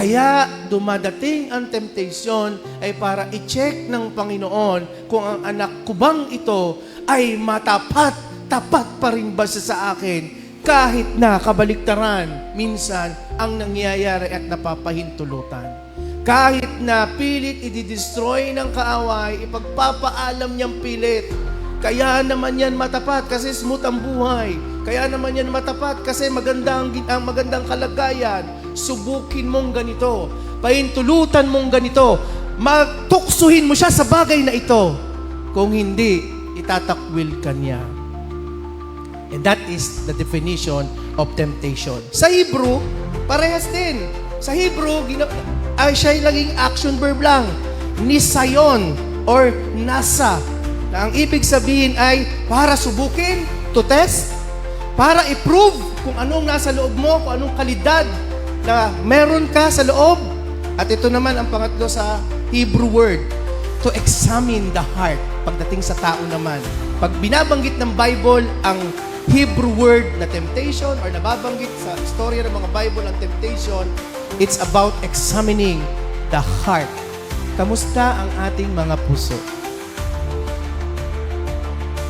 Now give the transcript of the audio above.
Kaya dumadating ang temptation ay para i-check ng Panginoon kung ang anak ko bang ito ay matapat, tapat pa rin ba siya sa akin? Kahit na kabaliktaran, minsan ang nangyayari at napapahintulutan. Kahit na pilit i-destroy ng kaaway, ipagpapaalam niyang pilit. Kaya naman yan matapat kasi smooth ang buhay. Kaya naman yan matapat kasi magandang kalagayan. Subukin mong ganito. Pahintulutan mong ganito. Matuksuhin mo siya sa bagay na ito. Kung hindi, itatakwil ka niya. And that is the definition of temptation. Sa Hebrew, parehas din. Sa Hebrew, siya'y laging action verb lang. Nisayon or nasa. Na ang ibig sabihin ay para subukin, to test, para i-prove kung anong nasa loob mo, kung anong kalidad na meron ka sa loob. At ito naman ang pangatlo sa Hebrew word, to examine the heart. Pagdating sa tao naman. Pag binabanggit ng Bible ang Hebrew word na temptation or nababanggit sa istorya ng mga Bible ang temptation, it's about examining the heart. Kamusta ang ating mga puso?